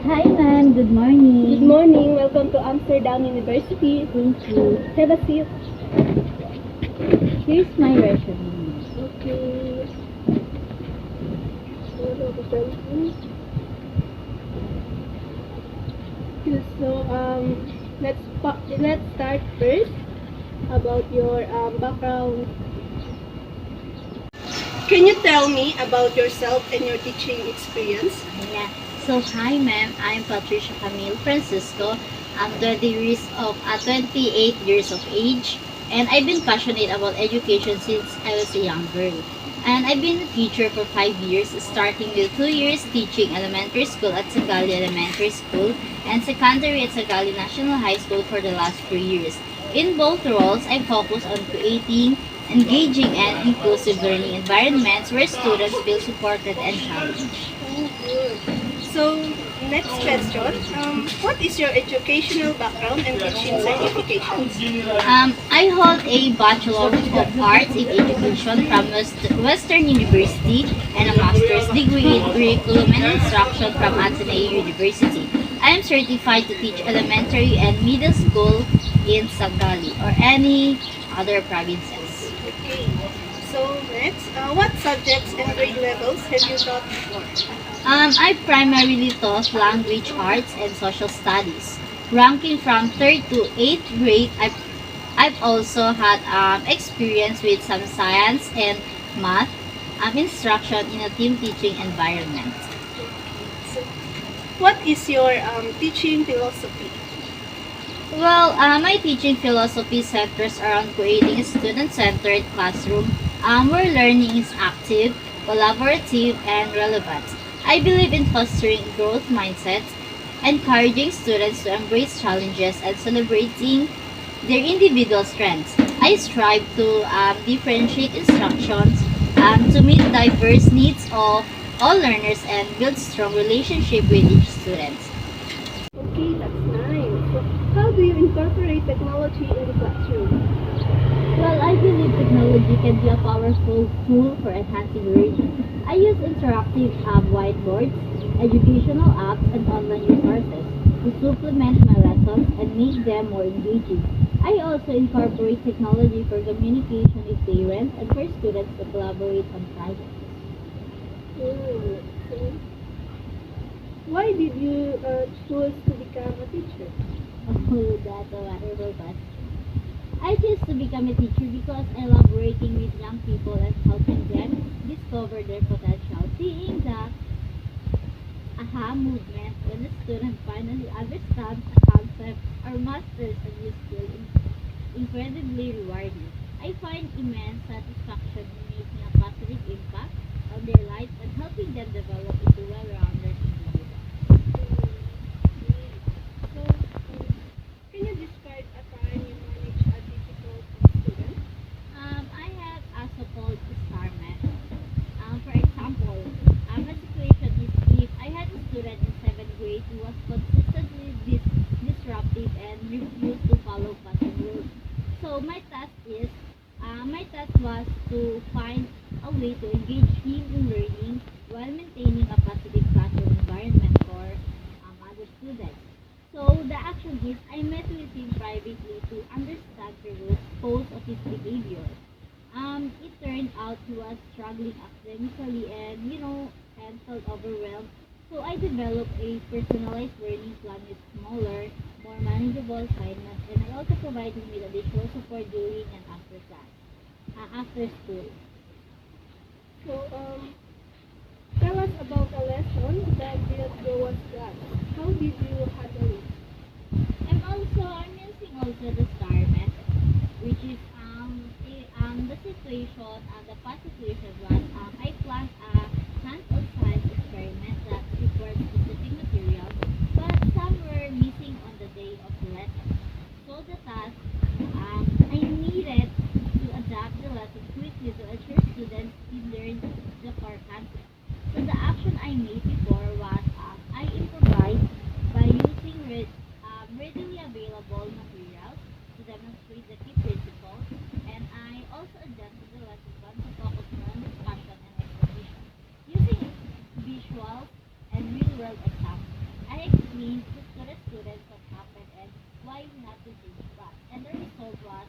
Hi ma'am, good Good morning. morning. Welcome to Amsterdam University. Thank you. Have a seat. Here's my resume. Okay. Let's start first about your background. Can you tell me about yourself and your teaching experience? Yeah. So hi ma'am, I'm Patricia Camille Francisco. I'm 28 years of age and I've been passionate about education since I was a young girl. And I've been a teacher for 5 years, starting with 2 years teaching elementary school at Sagali Elementary School and secondary at Sagali National High School for the last 3 years. In both roles, I focus on creating engaging and inclusive learning environments where students feel supported and challenged. Oh, good. So, next question. What is your educational background and teaching certifications? I hold a Bachelor of Arts in Education from Western University and a Master's degree in Curriculum and Instruction from Ateneo University. I am certified to teach elementary and middle school in Sagali or any other provinces. Okay. So, next, what subjects and grade levels have you taught before? I primarily taught language arts and social studies. Ranking from 3rd to 8th grade, I've also had experience with some science and math instruction in a team teaching environment. So, what is your teaching philosophy? Well, my teaching philosophy centers around creating a student-centered classroom where learning is active, collaborative, and relevant. I believe in fostering growth mindsets, encouraging students to embrace challenges, and celebrating their individual strengths. I strive to differentiate instructions to meet diverse needs of all learners and build strong relationship with each student. Okay, that's nice. So, how do you incorporate technology in the classroom? Well, I believe technology can be a powerful tool for enhancing learning. I use interactive whiteboards, educational apps, and online resources to supplement my lessons and make them more engaging. I also incorporate technology for communication with parents and for students to collaborate on projects. So, why did you choose to become a teacher? Oh, that's a wonderful question. I chose to become a teacher because I love working with young people and helping them discover their potential. Seeing the aha movement when a student finally understands a concept or masters a new skill is incredibly rewarding. I find immense satisfaction in making a positive impact on their lives and helping them develop into well-rounded individuals. So, can you describe a time you managed a difficult student? I have a so-called STARMAT. For example, a situation is if I had a student in 7th grade who was consistently disruptive and refused to follow classroom rules. So my task was to find a way to engage him in learning while maintaining a positive classroom environment for other students. So the action is I met with him privately to understand the root cause of his behavior. It turned out he was struggling academically and felt overwhelmed. So I developed a personalized learning plan with smaller, more manageable assignments, and I also provide him with additional support during and after school. So, tell us about a lesson that didn't go as planned. How did you handle it? I'm using also the STAR method, which is the situation the past situation was I planned a hands-on science experiment that required specific materials, but some were missing on the day of the lesson. So the task I needed to adapt the lesson quickly to ensure students did learn the core concept. So the action I made before was I improvised by using readily available materials to demonstrate the key principles, and I also adjusted the lesson plan to focus more on discussion and explanation. Using visuals and real-world examples, I explained to the students what happened and why not to change that. And the result was,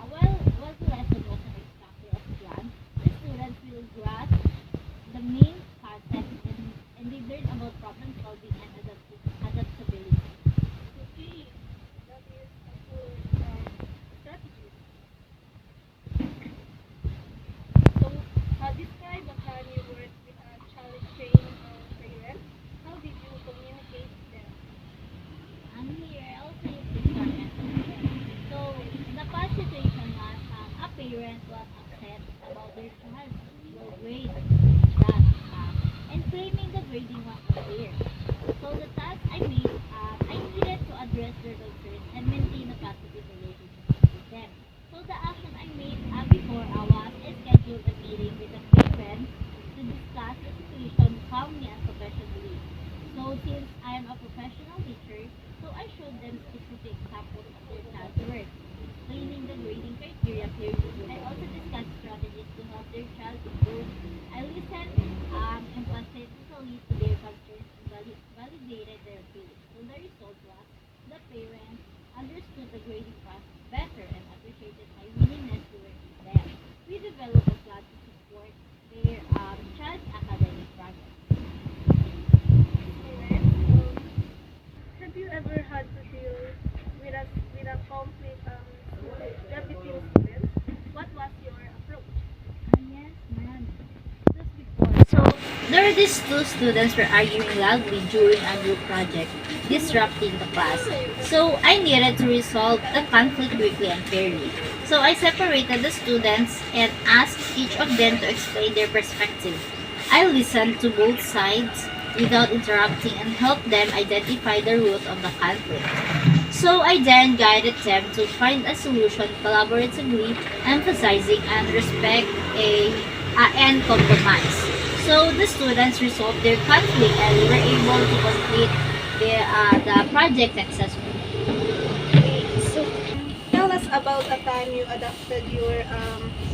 while the lesson wasn't exactly as planned, the students will grasp the main concept and they learn about problem solving and adaptability. Okay, that is a good strategy. So, describe a time you worked with a challenging parent. How did you communicate with them? Here, I'll say the star method. So, the past situation was a parent was upset about their child's low grade that, and claiming the grading was unfair. So, the task I needed to address their concerns and maintain a positive relationship with them. So, the action I made before I was I scheduled a meeting with the parents to discuss the situation calmly and professionally. So since I am a professional teacher, so I showed them specific examples of their child's work, explaining the grading criteria clearly. I also discussed strategies to help their child improve. I listened empathetically to their concerns and validated their feelings. So the result was the parents understood the grading process better and appreciated my willingness to work with them. We developed a plan to support their child's academic progress. Alright. Have you ever had to deal with a conflict job between students? What was your approach? Yes, ma'am. Just before. So, there were these two students were arguing loudly during a group project, disrupting the class. So, I needed to resolve the conflict quickly and fairly. So, I separated the students and asked each of them to explain their perspective. I listened to both sides without interrupting and helped them identify the root of the conflict. So I then guided them to find a solution collaboratively, emphasizing and respect and compromise. So the students resolved their conflict and were able to complete the project successfully. Okay, so tell us about a time you adapted your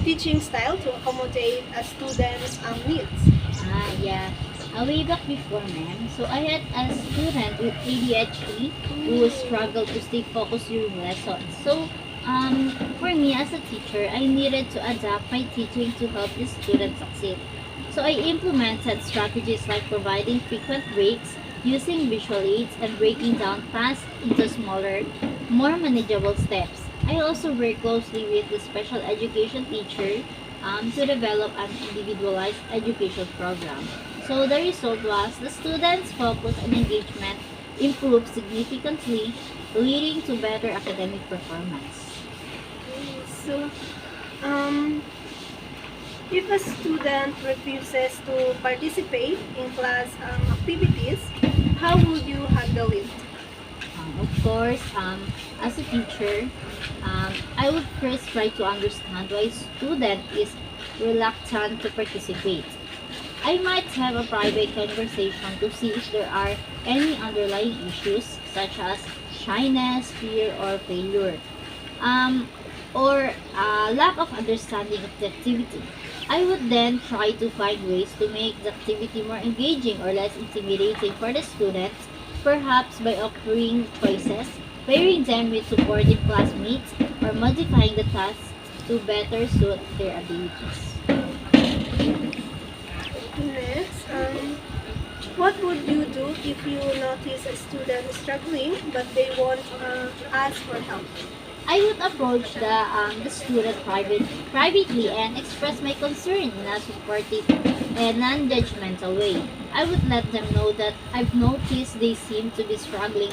teaching style to accommodate a student's needs. Yeah. Way back before, ma'am. So I had a student with ADHD who struggled to stay focused during lessons. So for me as a teacher, I needed to adapt my teaching to help the student succeed. So I implemented strategies like providing frequent breaks, using visual aids, and breaking down tasks into smaller, more manageable steps. I also work closely with the special education teacher to develop an individualized education program. So the result was the students' focus and engagement improved significantly, leading to better academic performance. Okay, so um, if a student refuses to participate in class activities, how would you handle it? Of course, as a teacher, I would first try to understand why student is reluctant to participate. I might have a private conversation to see if there are any underlying issues such as shyness, fear, or failure, um, or lack of understanding of the activity. I would then try to find ways to make the activity more engaging or less intimidating for the students, perhaps by offering choices, pairing them with supportive classmates, or modifying the tasks to better suit their abilities. Next, what would you do if you notice a student struggling but they won't ask for help? I would approach the student privately and express my concern in a supportive and non-judgmental way. I would let them know that I've noticed they seem to be struggling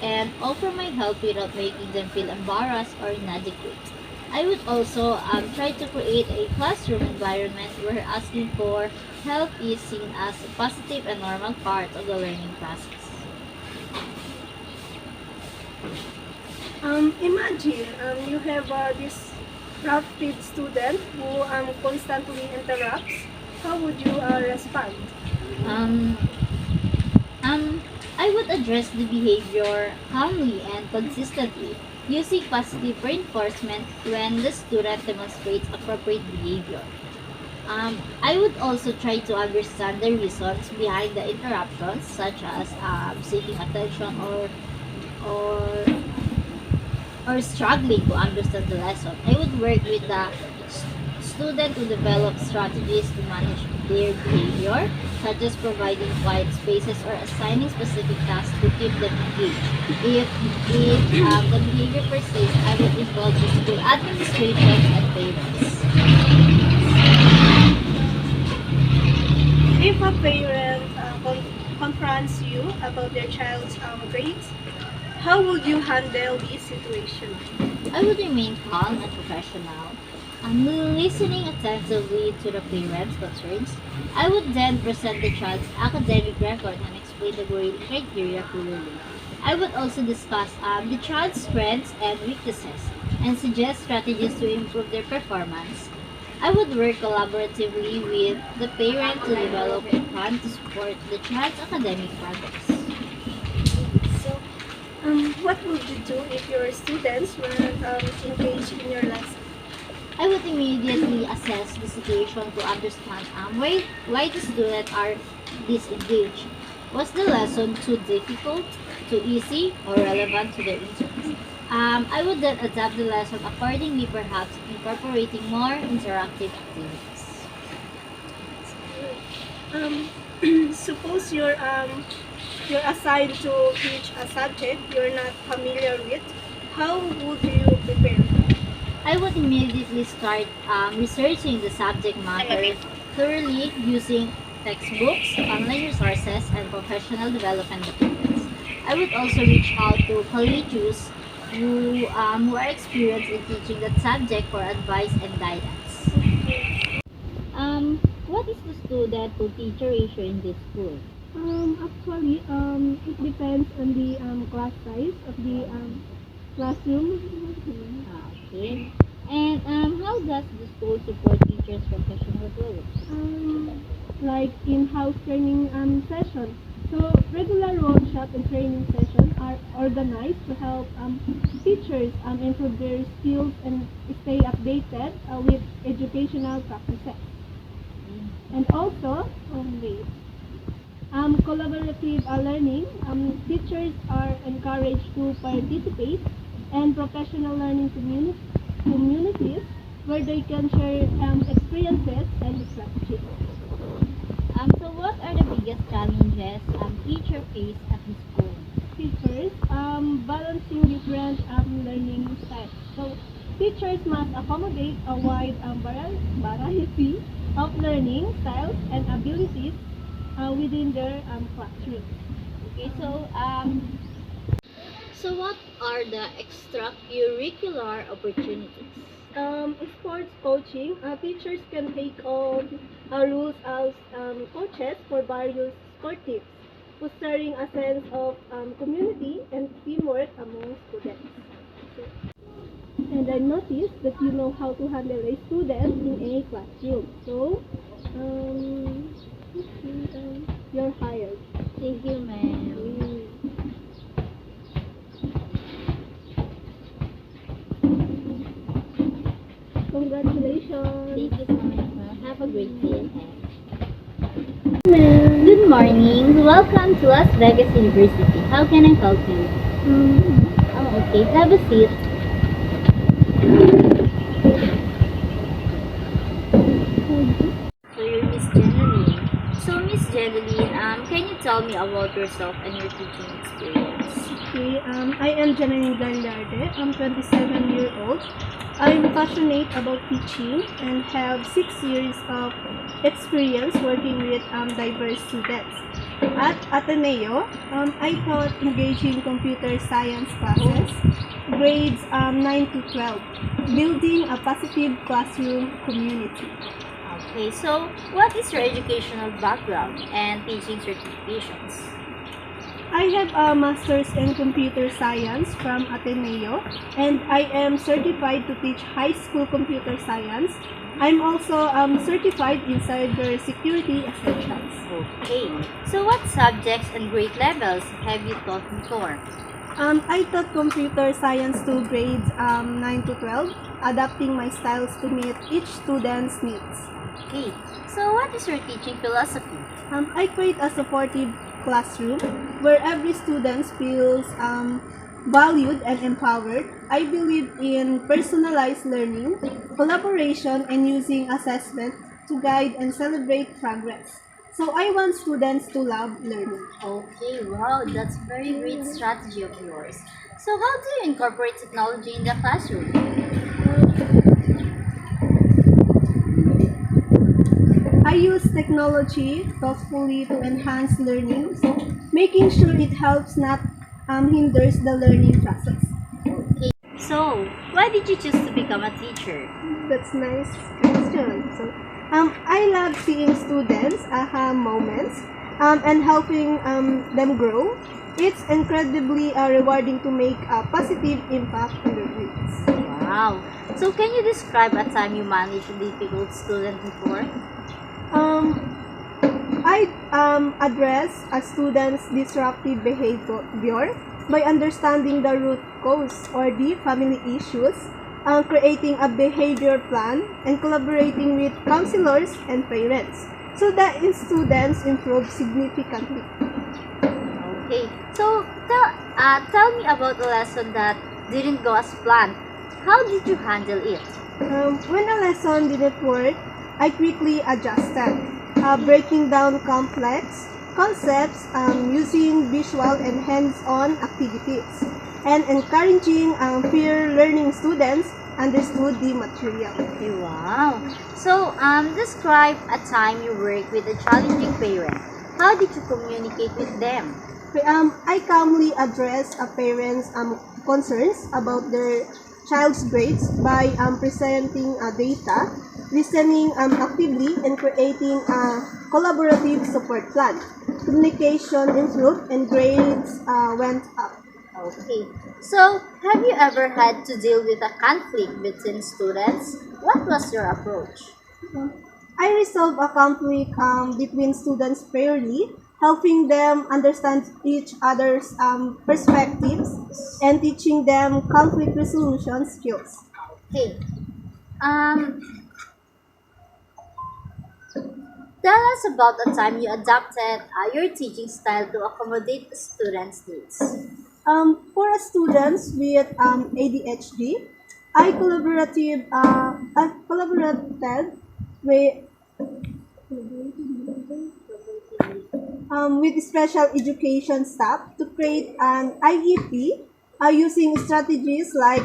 and offer my help without making them feel embarrassed or inadequate. I would also try to create a classroom environment where asking for help is seen as a positive and normal part of the learning process. Imagine you have this disruptive student who constantly interrupts. How would you respond? Um, Um, I would address the behavior calmly and consistently, using positive reinforcement when the student demonstrates appropriate behavior. I would also try to understand the reasons behind the interruptions, such as seeking attention or or struggling to understand the lesson. I would work with the student to develop strategies to manage their behavior, such as providing quiet spaces or assigning specific tasks to keep them engaged. If the behavior persists, I would involve the school administration and parents. If a parent confronts you about their child's grades, how would you handle this situation? I would remain calm and professional. Listening attentively to the parents' concerns, I would then present the child's academic record and explain the grading criteria clearly. I would also discuss the child's strengths and weaknesses and suggest strategies to improve their performance. I would work collaboratively with the parent to develop a plan to support the child's academic progress. So, what would you do if your students were engaged in your lesson? I would immediately assess the situation to understand why the students are disengaged. Was the lesson too difficult, too easy, or relevant to their interests? I would then adapt the lesson accordingly, perhaps incorporating more interactive activities. Um, suppose you're assigned to teach a subject you're not familiar with. How would you prepare? I would immediately start researching the subject matter thoroughly using textbooks, online resources, and professional development materials. I would also reach out to colleagues who are experienced in teaching that subject for advice and guidance. What is the student to teacher ratio in this school? Actually, it depends on the class size of the classroom. Okay. And how does the school support teachers' professional growth? Like in-house training session. So regular workshop and training sessions are organized to help teachers improve their skills and stay updated with educational practices. And also, collaborative learning. Teachers are encouraged to participate in professional learning communities where they can share experiences and strategies. So what are the biggest challenges teacher face at the school? Teachers balancing different learning styles. So teachers must accommodate a wide variety of learning styles and abilities within their classroom. Okay, so what are the extracurricular opportunities? Sports coaching, teachers can take on roles as coaches for various sport teams, fostering a sense of community and teamwork among students. And I noticed that you know how to handle a student in a classroom. So, let's see, you're hired. Thank you, ma'am. Congratulations. Thank you so much, ma'am. Have a great day ahead. Ma'am. Good morning. Welcome to Las Vegas University. How can I help you? Oh, okay. Have a seat. So you're Miss Jeneline. So Miss Jeneline, can you tell me about yourself and your teaching experience? Okay, I am Janine Gagliarde. I'm 27-year-old. I'm passionate about teaching and have 6 years of experience working with diverse students. At Ateneo, I taught engaging computer science classes, grades 9 to 12, building a positive classroom community. Okay, so what is your educational background and teaching certifications? I have a master's in computer science from Ateneo, and I am certified to teach high school computer science. I'm also certified in cybersecurity essentials. Okay, so what subjects and grade levels have you taught before? I taught computer science to grades 9 to 12, adapting my styles to meet each student's needs. Okay. So what is your teaching philosophy? I create a supportive classroom where every student feels valued and empowered. I believe in personalized learning, collaboration, and using assessment to guide and celebrate progress. So I want students to love learning. Okay, wow, that's a very great strategy of yours. So how do you incorporate technology in the classroom? I use technology thoughtfully to enhance learning, so making sure it helps not hinders the learning process. Okay. So, why did you choose to become a teacher? That's nice question. So, I love seeing students aha moments and helping them grow. It's incredibly rewarding to make a positive impact on their grades. Wow. So can you describe a time you managed a difficult student before? Um, I address a student's disruptive behavior by understanding the root cause or the family issues, creating a behavior plan, and collaborating with counselors and parents so that students improve significantly. Okay. So tell me about a lesson that didn't go as planned. How did you handle it? When a lesson didn't work, I quickly adjusted, breaking down complex concepts using visual and hands-on activities, and encouraging peer learning students understood the material. Okay, wow. So describe a time you worked with a challenging parent. How did you communicate with them? I calmly address a parent's concerns about their child's grades by presenting data, listening actively, and creating a collaborative support plan. Communication improved and grades went up. Okay. So, have you ever had to deal with a conflict between students? What was your approach? I resolve a conflict between students fairly, helping them understand each other's perspectives and teaching them conflict resolution skills. Okay. Um, Tell us about a time you adapted your teaching style to accommodate the students' needs. For students with ADHD, I collaborated with with special education staff to create an IEP using strategies like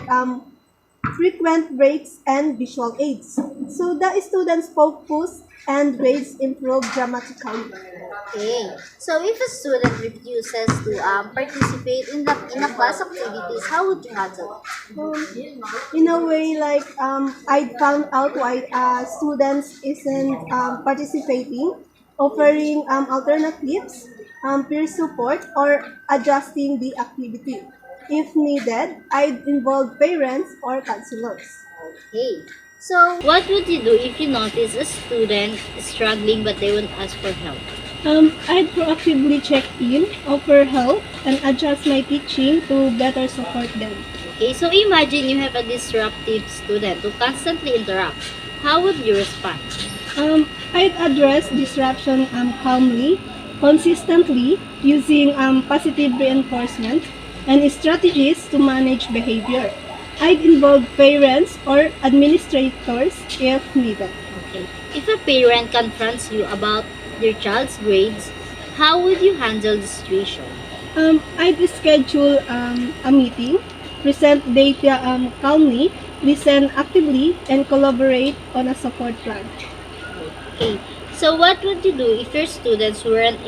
frequent breaks and visual aids. So the students focus and grades improve dramatically. Okay. So, if a student refuses to participate in the class activities, how would you handle it? In a way, like I found out why students isn't participating, offering alternatives, peer support, or adjusting the activity. If needed, I'd involve parents or counselors. Okay. So, what would you do if you notice a student struggling but they won't ask for help? I'd proactively check in, offer help, and adjust my teaching to better support them. Okay, so imagine you have a disruptive student who constantly interrupts. How would you respond? I'd address disruption calmly, consistently, using positive reinforcement and strategies to manage behavior. I'd involve parents or administrators if needed. Okay. If a parent confronts you about their child's grades, how would you handle the situation? I'd schedule a meeting, present data calmly, listen actively, and collaborate on a support plan. Okay. So what would you do if your students weren't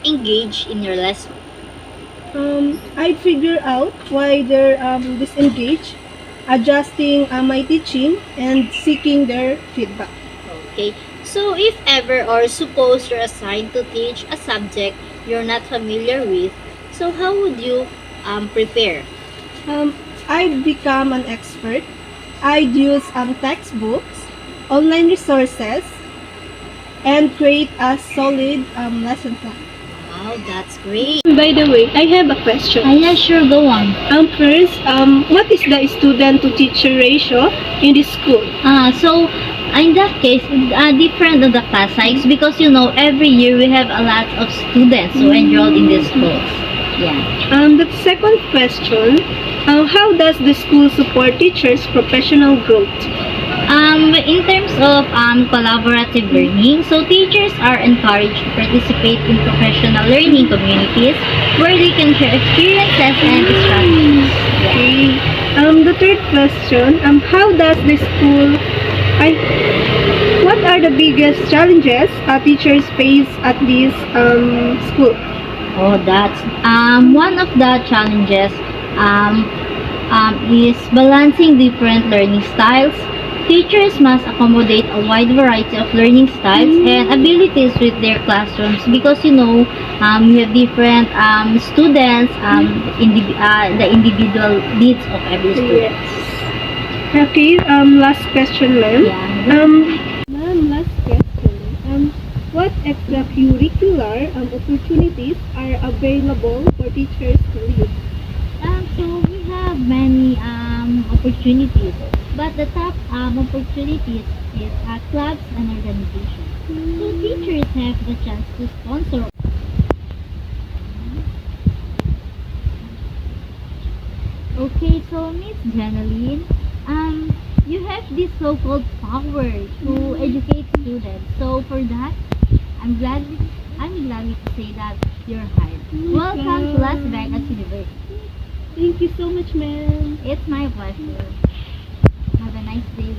engaged in your lesson? I'd figure out why they're disengaged, adjusting my teaching, and seeking their feedback. Okay. So if ever or suppose you're assigned to teach a subject you're not familiar with, so how would you prepare? Um, I'd become an expert. I'd use textbooks, online resources, and create a solid lesson plan. Wow, that's great. By the way, I have a question. Yeah, sure, go on. First, what is the student to teacher ratio in this school? So In that case, different of the class size because every year we have a lot of students who enrolled in these schools. Yeah. The second question, how does the school support teachers' professional growth? In terms of collaborative learning, so teachers are encouraged to participate in professional learning communities where they can share experiences and strategies. Okay. The third question, how does the school, what are the biggest challenges teachers face at this school? Oh, that's one of the challenges is balancing different learning styles. Teachers must accommodate a wide variety of learning styles and abilities with their classrooms because we have different students, the individual needs of every student. Yes. Okay, last question, ma'am. Yeah. Ma'am, last question. What extracurricular opportunities are available for teachers to lead? So we have many opportunities, but the top opportunities is clubs and organizations. So teachers have the chance to sponsor. Okay, so Miss Janeline, you have this so-called power to educate students. So for that, I'm glad to say that you're hired. Welcome to Las Vegas University. Thank you so much, ma'am. It's my pleasure. Have a nice day.